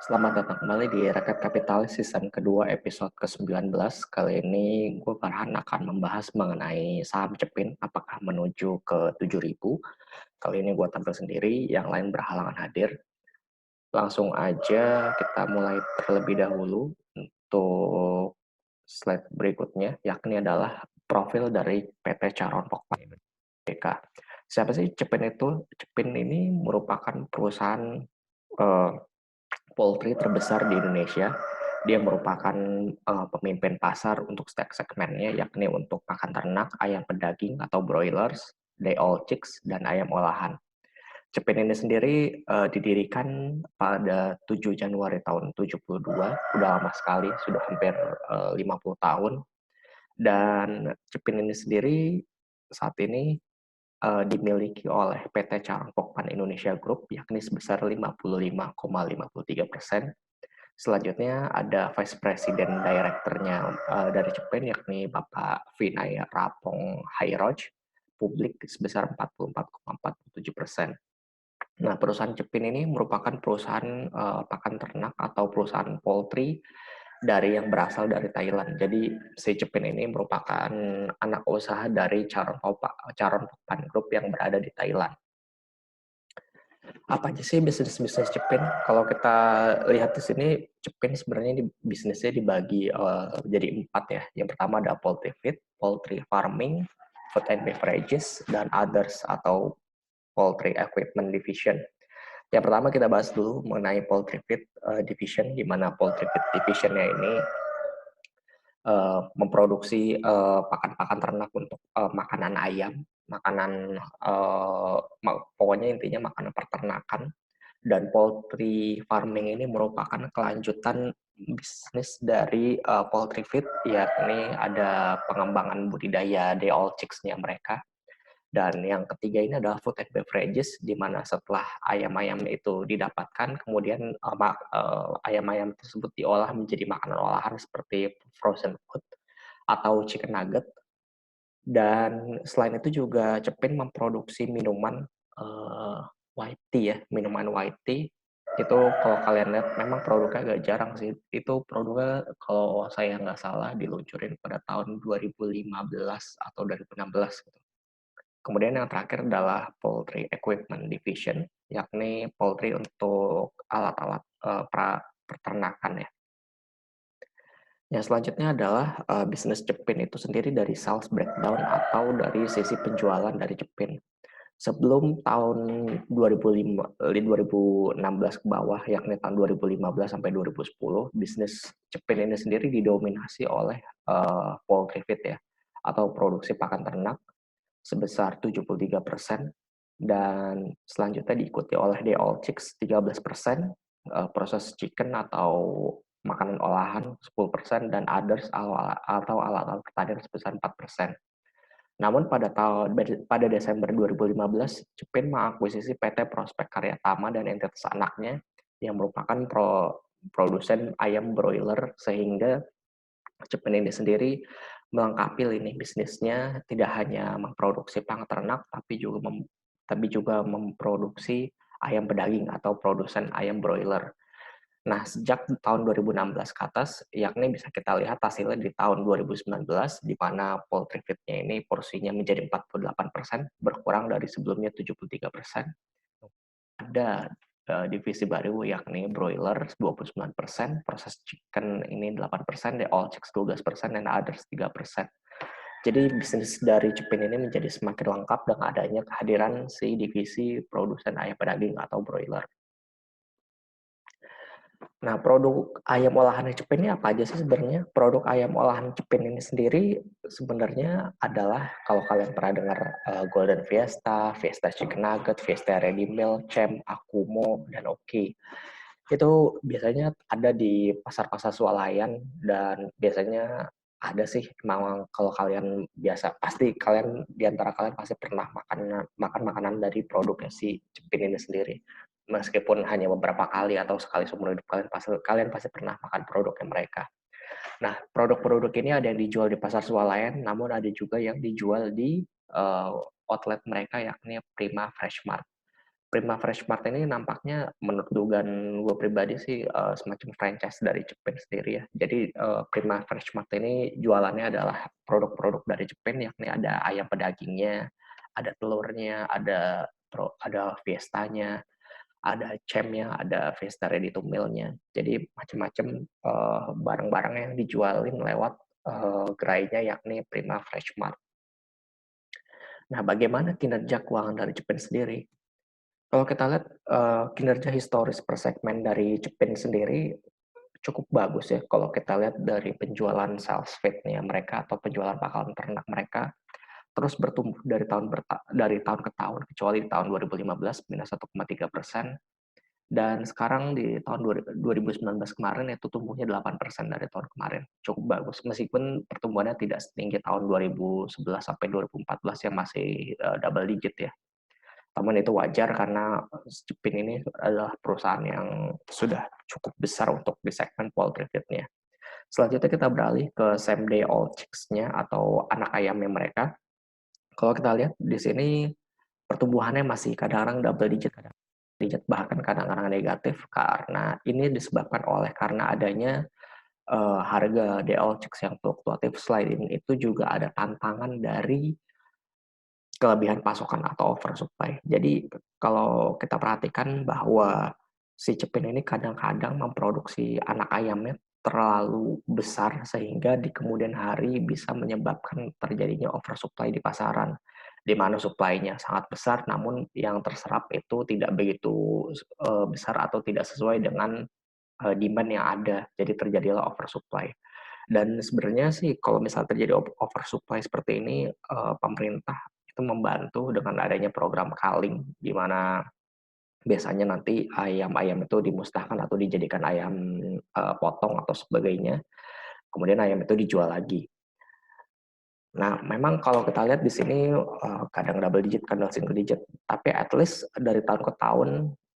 Selamat datang kembali di Rakyat Kapitalis season kedua episode ke-19. Kali ini gue Farhan akan membahas mengenai saham Cepin, apakah menuju ke 7.000. Kali ini gue tampil sendiri, yang lain berhalangan hadir. Langsung aja kita mulai terlebih dahulu untuk slide berikutnya, yakni adalah profil dari PT Charon Pokpan Indonesia. Siapa sih Cepin itu? Cepin ini merupakan perusahaan eh, poultry terbesar di Indonesia. Dia merupakan pemimpin pasar untuk segmennya, yakni untuk pakan ternak, ayam pedaging atau broilers, day old chicks, dan ayam olahan. Cepin ini sendiri didirikan pada 7 Januari tahun 72, udah lama sekali, sudah hampir 50 tahun. Dan Cepin ini sendiri saat ini dimiliki oleh PT Charon Pokpan Indonesia Group, yakni sebesar 55,53%. Selanjutnya ada Vice President Director-nya dari Cepin, yakni Bapak Vinay Rapong Hairoj, publik sebesar 44,47%. Nah, perusahaan Cepin ini merupakan perusahaan pakan ternak atau perusahaan poultry dari yang berasal dari Thailand. Jadi si Cepin ini merupakan anak usaha dari Charon Pokpan Group yang berada di Thailand. Apa aja sih bisnis-bisnis Cepin? Kalau kita lihat di sini, Cepin sebenarnya bisnisnya dibagi jadi 4 ya. Yang pertama ada poultry feed, poultry farming, food and beverages, dan others atau poultry equipment division. Yang pertama kita bahas dulu mengenai poultry feed division, di mana poultry feed divisionnya ini memproduksi pakan-pakan ternak untuk makanan ayam, makanan pokoknya intinya makanan peternakan. Dan poultry farming ini merupakan kelanjutan bisnis dari poultry feed, yakni ada pengembangan budidaya day old chicks-nya mereka. Dan yang ketiga ini adalah food and beverages, di mana setelah ayam-ayam itu didapatkan, kemudian ayam-ayam tersebut diolah menjadi makanan olahan seperti frozen food atau chicken nugget. Dan selain itu juga Cepin memproduksi minuman white tea ya, minuman white tea. Itu kalau kalian lihat memang produknya agak jarang sih. Itu produknya kalau saya nggak salah diluncurin pada tahun 2015 atau 2016 gitu. Kemudian yang terakhir adalah poultry equipment division, yakni poultry untuk alat-alat peternakan ya. Yang selanjutnya adalah bisnis Cepin itu sendiri dari sales breakdown atau dari sisi penjualan dari Cepin. Sebelum tahun 2016 ke bawah, yakni tahun 2015 sampai 2010, bisnis Cepin ini sendiri didominasi oleh poultry feed ya, atau produksi pakan ternak sebesar 73%, dan selanjutnya diikuti oleh day old chicks 13%, proses chicken atau makanan olahan 10%, dan others atau alat-alat pertanian sebesar 4%. Namun pada Desember 2015, Cepin mengakuisisi PT Prospek Karya Tama dan entitas anaknya yang merupakan produsen ayam broiler, sehingga Cepin ini sendiri melengkapi lini bisnisnya, tidak hanya memproduksi pakan ternak tapi juga memproduksi ayam pedaging atau produsen ayam broiler. Nah, sejak tahun 2016 ke atas, yakni bisa kita lihat hasilnya di tahun 2019, di mana poultry feed-nya ini porsinya menjadi 48%, berkurang dari sebelumnya 73%. Ada divisi baru yakni broiler 29%, proses chicken ini 8%, the all chicks 12%, dan others 3%. Jadi bisnis dari Cepin ini menjadi semakin lengkap dengan adanya kehadiran si divisi produsen ayam pedaging atau broiler. Nah, produk ayam olahan Cepin ini apa aja sih sebenarnya? Produk ayam olahan Cepin ini sendiri sebenarnya adalah, kalau kalian pernah dengar Golden Fiesta, Fiesta Chicken Nugget, Fiesta Ready Meal, Cem, Akumo, dan Oki. Itu biasanya ada di pasar-pasar swalayan, dan biasanya ada sih memang, kalau kalian biasa, pasti kalian di antara kalian pasti pernah makan makanan dari produknya si Cepin ini sendiri. Meskipun hanya beberapa kali atau sekali seumur hidup kalian pasti pernah makan produknya mereka. Nah, produk-produk ini ada yang dijual di pasar swalayan, namun ada juga yang dijual di outlet mereka, yakni Prima Fresh Mart. Prima Fresh Mart ini nampaknya menurut dugaan gue pribadi sih, semacam franchise dari Cepin sendiri ya. Jadi, Prima Fresh Mart ini jualannya adalah produk-produk dari Cepin, yakni ada ayam pedagingnya, ada telurnya, ada Fiestanya, ada Cemnya, ada Fiesta Ready to Meal-nya. Jadi macam-macam, barang-barang yang dijualin lewat, gerainya yakni Prima Fresh Mart. Nah, bagaimana kinerja keuangan dari Cepin sendiri? Kalau kita lihat, kinerja historis per segmen dari Cepin sendiri cukup bagus ya, kalau kita lihat dari penjualan sales feed-nya mereka atau penjualan pakanan ternak mereka, terus bertumbuh dari tahun ke tahun, kecuali di tahun 2015 minus 1,3%, dan sekarang di tahun 2019 kemarin itu tumbuhnya 8% dari tahun kemarin. Cukup bagus, meskipun pertumbuhannya tidak setinggi tahun 2011 sampai 2014 yang masih, double digit ya. Namun itu wajar karena Cepin ini adalah perusahaan yang sudah cukup besar untuk di segmen poultry feed-nya. Selanjutnya kita beralih ke same day old chicks-nya atau anak ayamnya mereka. Kalau kita lihat di sini pertumbuhannya masih kadang-kadang double digit, bahkan kadang-kadang negatif karena ini disebabkan oleh karena adanya harga day old chicks yang fluktuatif. Selain itu juga ada tantangan dari kelebihan pasokan atau oversupply. Jadi kalau kita perhatikan bahwa si Cepin ini kadang-kadang memproduksi anak ayamnya terlalu besar sehingga di kemudian hari bisa menyebabkan terjadinya oversupply di pasaran, di mana supply-nya sangat besar namun yang terserap itu tidak begitu, besar atau tidak sesuai dengan, demand yang ada. Jadi terjadilah oversupply. Dan sebenarnya sih kalau misal terjadi oversupply seperti ini, pemerintah itu membantu dengan adanya program culling, di mana biasanya nanti ayam-ayam itu dimusnahkan atau dijadikan ayam, potong atau sebagainya, kemudian ayam itu dijual lagi. Nah, memang kalau kita lihat di sini, kadang double digit, kadang single digit, tapi at least dari tahun ke tahun,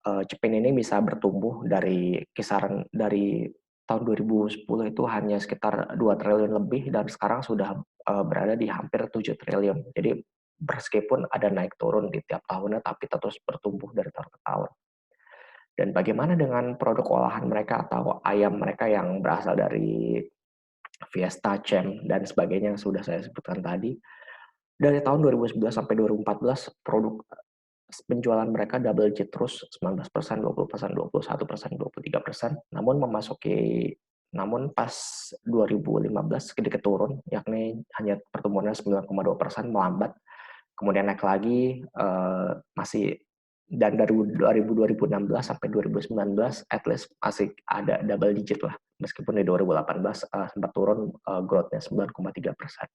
Cepin ini bisa bertumbuh dari kisaran dari tahun 2010 itu hanya sekitar 2 triliun lebih dan sekarang sudah, berada di hampir 7 triliun. Jadi meskipun ada naik turun di tiap tahunnya, tapi terus bertumbuh dari tahun ke tahun. Dan bagaimana dengan produk olahan mereka atau ayam mereka yang berasal dari Fiesta, Cem, dan sebagainya yang sudah saya sebutkan tadi. Dari tahun 2011 sampai 2014 penjualan mereka double digit terus 19%, 20%, 21%, 23%. Namun pas 2015 sedikit turun, yakni hanya pertumbuhannya 9,2%, melambat. Kemudian naik lagi, masih, dan dari 2016 sampai 2019 at least masih ada double digit lah, meskipun di 2018 sempat turun, growth-nya 9,3%.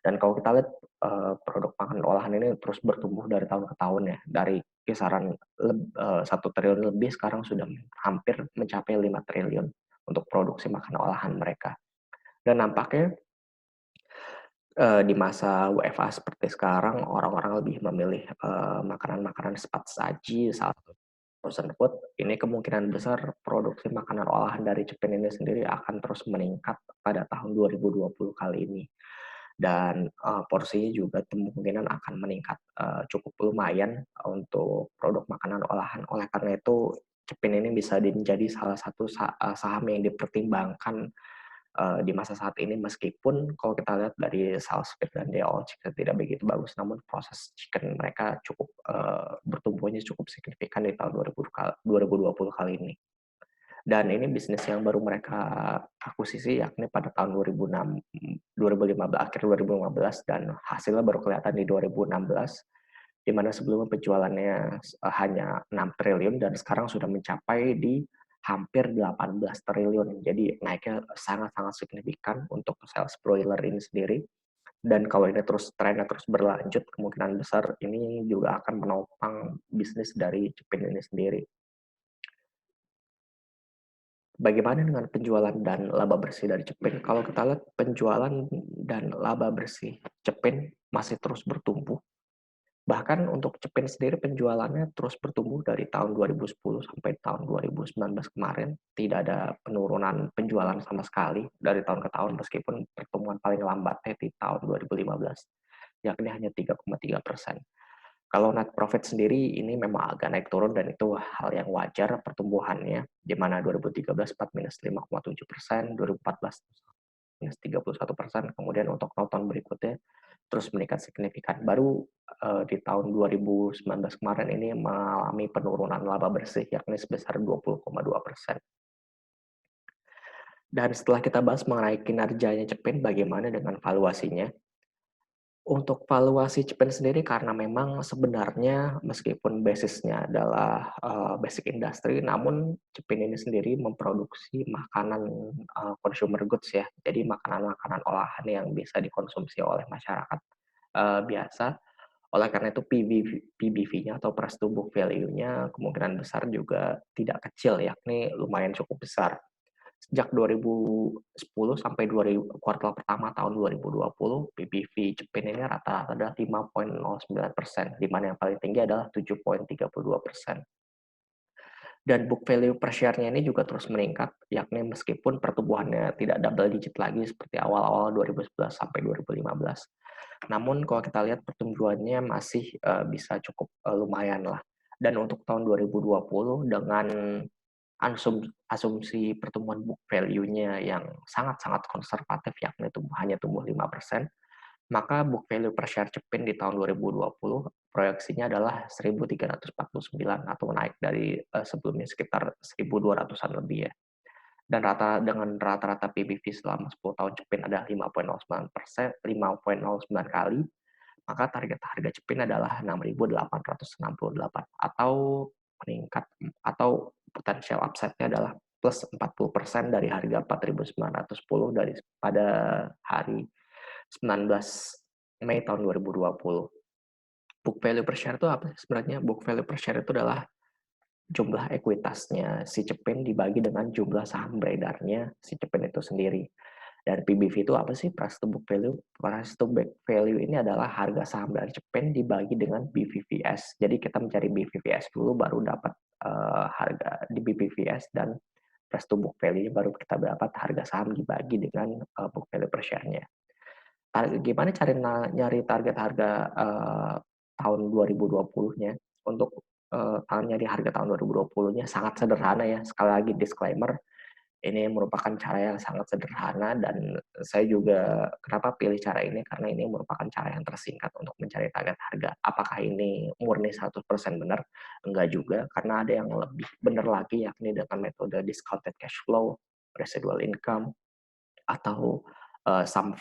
Dan kalau kita lihat, produk pangan olahan ini terus bertumbuh dari tahun ke tahun ya, dari kisaran 1 triliun lebih sekarang sudah hampir mencapai 5 triliun untuk produksi makanan olahan mereka. Dan nampaknya di masa WFH seperti sekarang, orang-orang lebih memilih, makanan-makanan cepat saji, saat frozen food, ini kemungkinan besar produksi makanan olahan dari Cepin ini sendiri akan terus meningkat pada tahun 2020 kali ini. Dan, porsinya juga kemungkinan akan meningkat, cukup lumayan untuk produk makanan olahan. Oleh karena itu, Cepin ini bisa menjadi salah satu saham yang dipertimbangkan di masa saat ini, meskipun kalau kita lihat dari sales feed dan DAO chicken tidak begitu bagus, namun proses chicken mereka cukup, bertumbuhnya cukup signifikan di tahun 2020 kali ini. Dan ini bisnis yang baru mereka akuisisi yakni pada tahun 2015, akhir 2015, dan hasilnya baru kelihatan di 2016, di mana sebelumnya penjualannya hanya 6 triliun dan sekarang sudah mencapai di hampir 18 triliun. Jadi naiknya sangat-sangat signifikan untuk sales broiler ini sendiri. Dan kalau ini trennya terus berlanjut, kemungkinan besar ini juga akan menopang bisnis dari Cepin ini sendiri. Bagaimana dengan penjualan dan laba bersih dari Cepin? Kalau kita lihat penjualan dan laba bersih Cepin masih terus bertumbuh. Bahkan untuk Cepin sendiri penjualannya terus bertumbuh dari tahun 2010 sampai tahun 2019 kemarin. Tidak ada penurunan penjualan sama sekali dari tahun ke tahun, meskipun pertumbuhan paling lambatnya di tahun 2015, yakni hanya 3,3%. Kalau net profit sendiri ini memang agak naik turun dan itu hal yang wajar pertumbuhannya, di mana 2013 sempat minus 5,7%, 2014 minus 31%, kemudian untuk tahun berikutnya terus meningkat signifikan. Baru di tahun 2019 kemarin ini mengalami penurunan laba bersih yakni sebesar 20,2%. Dan setelah kita bahas mengenai kinerjanya Cepin, bagaimana dengan valuasinya? Untuk valuasi Cepin sendiri karena memang sebenarnya meskipun basisnya adalah basic industry, namun Cepin ini sendiri memproduksi makanan consumer goods ya. Jadi makanan-makanan olahan yang bisa dikonsumsi oleh masyarakat biasa. Oleh karena itu PBV-nya atau price to book value-nya kemungkinan besar juga tidak kecil, yakni lumayan cukup besar. Sejak 2010 sampai kuartal pertama tahun 2020, PBV Cepin ini rata-rata adalah 5,09%, di mana yang paling tinggi adalah 7,32%. Dan book value per share-nya ini juga terus meningkat, yakni meskipun pertumbuhannya tidak double digit lagi seperti awal-awal 2011 sampai 2015. Namun kalau kita lihat pertumbuhannya masih bisa cukup lumayan lah. Dan untuk tahun 2020 dengan asumsi pertumbuhan book value-nya yang sangat-sangat konservatif yakni hanya tumbuh 5%, maka book value per share Cepin di tahun 2020 proyeksinya adalah 1.349 atau naik dari sebelumnya sekitar 1.200-an lebih ya. Dan dengan rata-rata PBV selama 10 tahun Cepin adalah 5,09%, 5,09 kali, maka target harga Cepin adalah 6.868 atau meningkat atau potensial upside-nya adalah plus 40% dari harga 4.910 dari pada hari 19 Mei tahun 2020. Book value per share itu apa sih sebenarnya? Book value per share itu adalah jumlah ekuitasnya si Cepin dibagi dengan jumlah saham beredarnya si Cepin itu sendiri. Dan PBV itu apa sih? Price to book value. Price to book value ini adalah harga saham dari Cepin dibagi dengan BVVS. Jadi kita mencari BVVS dulu baru dapat harga di BVVS dan price to book value baru kita dapat harga saham dibagi dengan book value per share-nya. Gimana cari nyari target harga tahun 2020-nya? Untuk nyari harga tahun 2020-nya sangat sederhana ya. Sekali lagi disclaimer, ini merupakan cara yang sangat sederhana dan saya juga kenapa pilih cara ini, karena ini merupakan cara yang tersingkat untuk mencari target harga. Apakah ini murni 100% benar? Enggak juga, karena ada yang lebih benar lagi, yakni dengan metode discounted cash flow, residual income, atau sum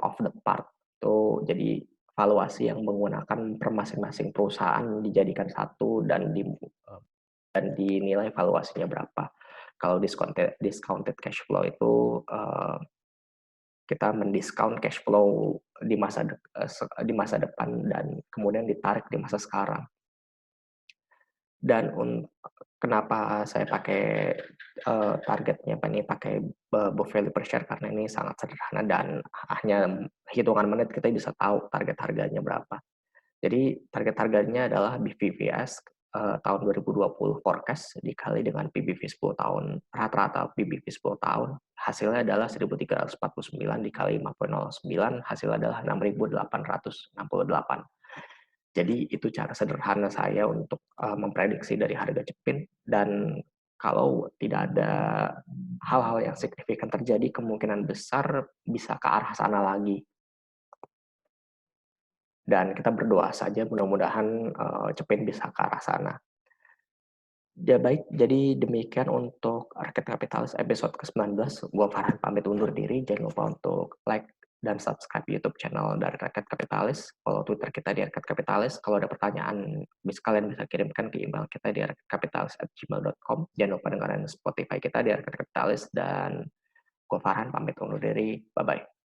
of the part. Itu jadi valuasi yang menggunakan per masing-masing perusahaan dijadikan satu dan dinilai valuasinya berapa. Kalau discounted cash flow itu kita mendiskon cash flow di masa depan dan kemudian ditarik di masa sekarang. Dan kenapa saya pakai targetnya ini pakai book value per share, karena ini sangat sederhana dan hanya hitungan menit kita bisa tahu target harganya berapa. Jadi target harganya adalah BVVS tahun 2020 forecast dikali dengan PBV 10 tahun, rata-rata PBV 10 tahun, hasilnya adalah 1.349 dikali 5,09, hasilnya adalah 6.868. Jadi itu cara sederhana saya untuk memprediksi dari harga Cepin, dan kalau tidak ada hal-hal yang signifikan terjadi, kemungkinan besar bisa ke arah sana lagi. Dan kita berdoa saja mudah-mudahan Cepin bisa ke arah sana. Ya baik, jadi demikian untuk Rakyat Kapitalis episode ke-19. Gua Farhan pamit undur diri. Jangan lupa untuk like dan subscribe YouTube channel dari Rakyat Kapitalis. Follow Twitter kita di Rakyat Kapitalis. Kalau ada pertanyaan, kalian bisa kirimkan ke email kita di rakyatkapitalis@gmail.com. Jangan lupa dengerin Spotify kita di Rakyat Kapitalis. Dan gua Farhan pamit undur diri. Bye-bye.